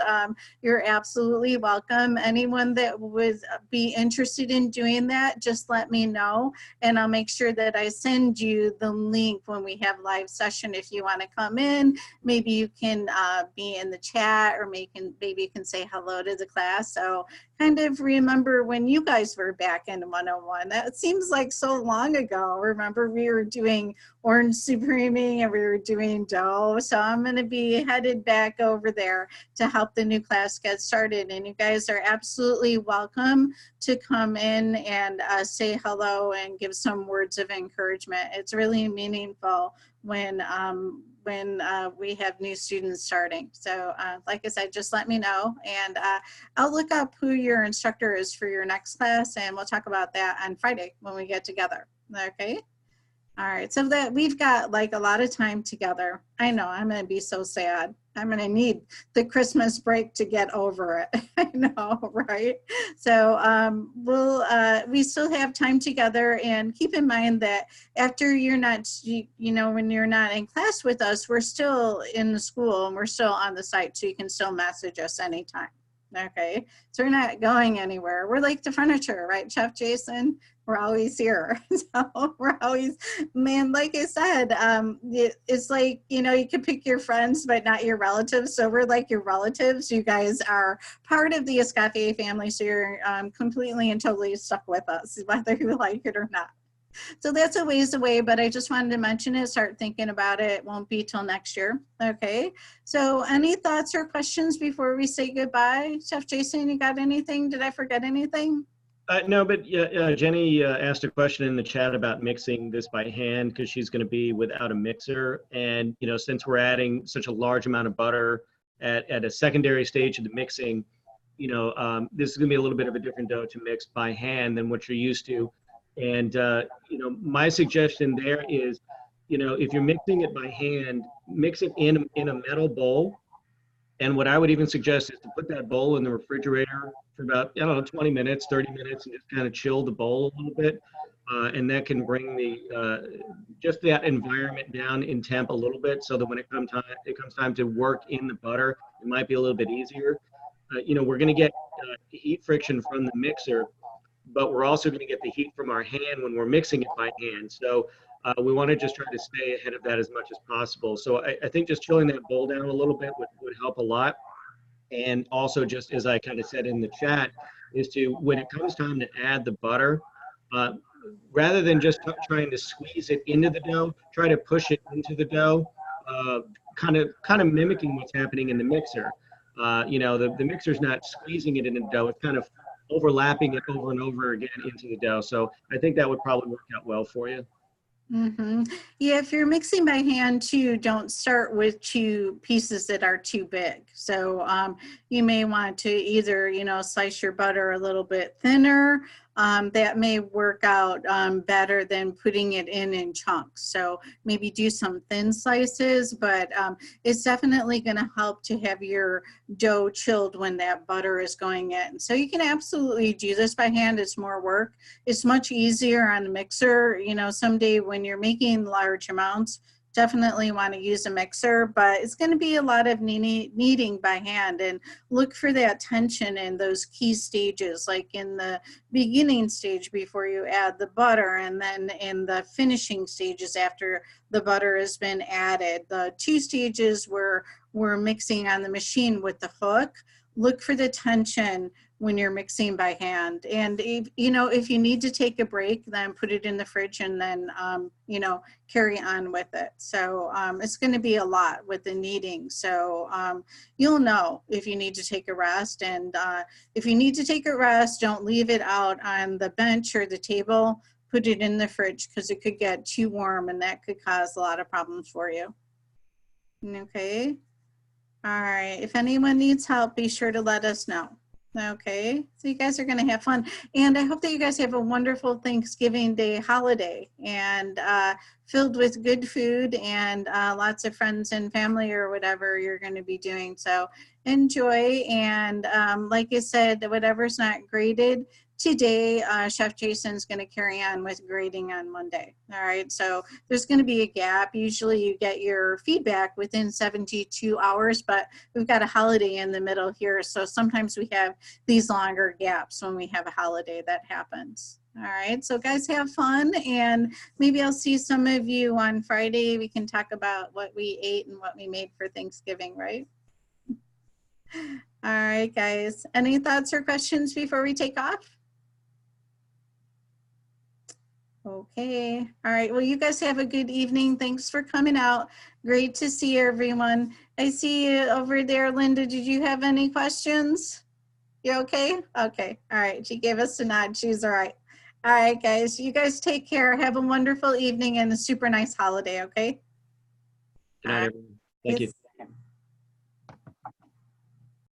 you're absolutely welcome. Anyone that would be interested in doing that, just let me know, and I'll make sure that I send you the link when we have live session. If you want to come in, maybe you can be in the chat, or maybe you can say hello to the class. So kind of remember when you guys were back in 101. That seems like so long ago. Remember, we were doing orange supreming and we were doing dough. So I'm going to be headed back over there to help the new class get started. And you guys are absolutely welcome to come in and say hello and give some words of encouragement. It's really meaningful when we have new students starting. So like I said, just let me know, and I'll look up who your instructor is for your next class, and we'll talk about that on Friday when we get together. Okay. All right, so that we've got like a lot of time together. I know I'm going to be so sad. I'm going to need the Christmas break to get over it. I know, right? So we still have time together, and keep in mind that after you're not, when you're not in class with us, we're still in the school and we're still on the site, so you can still message us anytime. Okay, so we're not going anywhere. We're like the furniture, right, Chef Jason? We're always here. So we're always, man, like I said, it's like, you can pick your friends, but not your relatives. So we're like your relatives. You guys are part of the Escoffier family. So you're completely and totally stuck with us, whether you like it or not. So that's a ways away, but I just wanted to mention it, start thinking about it. It won't be till next year. Okay. So any thoughts or questions before we say goodbye? Chef Jason, you got anything? Did I forget anything? No, but Jenny asked a question in the chat about mixing this by hand because she's going to be without a mixer. And, since we're adding such a large amount of butter at a secondary stage of the mixing, this is going to be a little bit of a different dough to mix by hand than what you're used to. And, my suggestion there is, if you're mixing it by hand, mix it in a metal bowl And what I would even suggest is to put that bowl in the refrigerator for about, I don't know, 20 minutes, 30 minutes, and just kind of chill the bowl a little bit. And that can bring the just that environment down in temp a little bit, so that when it comes time to work in the butter, it might be a little bit easier. You know, we're going to get heat friction from the mixer, but we're also going to get the heat from our hand when we're mixing it by hand. So we want to just try to stay ahead of that as much as possible. So I think just chilling that bowl down a little bit would help a lot. And also, just as I kind of said in the chat, is to, when it comes time to add the butter, rather than just trying to squeeze it into the dough, try to push it into the dough, kind of mimicking what's happening in the mixer. You know, the mixer's not squeezing it into the dough, it's kind of overlapping it over and over again into the dough. So I think that would probably work out well for you. Mm-hmm. Yeah, if you're mixing by hand too, don't start with two pieces that are too big. So you may want to either, you know, slice your butter a little bit thinner. That may work out better than putting it in chunks. So maybe do some thin slices, but it's definitely going to help to have your dough chilled when that butter is going in. So you can absolutely do this by hand. It's more work. It's much easier on the mixer. You know, someday when you're making large amounts, definitely want to use a mixer, but it's going to be a lot of kneading by hand, and look for that tension in those key stages, like in the beginning stage before you add the butter, and then in the finishing stages after the butter has been added. The two stages where we're mixing on the machine with the hook, look for the tension when you're mixing by hand. And if you need to take a break, then put it in the fridge and then carry on with it. So it's going to be a lot with the kneading. So you'll know if you need to take a rest. And if you need to take a rest, don't leave it out on the bench or the table. Put it in the fridge, because it could get too warm and that could cause a lot of problems for you. Okay. All right. If anyone needs help, be sure to let us know. Okay, so you guys are going to have fun, and I hope that you guys have a wonderful Thanksgiving Day holiday, and filled with good food and lots of friends and family or whatever you're going to be doing. So enjoy, and like I said, whatever's not graded today, Chef Jason's going to carry on with grading on Monday. All right, so there's going to be a gap. Usually you get your feedback within 72 hours, but we've got a holiday in the middle here, so sometimes we have these longer gaps when we have a holiday that happens. All right, so guys, have fun, and maybe I'll see some of you on Friday. We can talk about what we ate and what we made for Thanksgiving, right? All right, guys, any thoughts or questions before we take off? Okay. All right. Well, you guys have a good evening. Thanks for coming out. Great to see everyone. I see you over there, Linda. Did you have any questions? You okay? Okay. All right. She gave us a nod. She's all right. All right, guys. You guys take care. Have a wonderful evening and a super nice holiday. Okay. Good night, everyone. Thank you.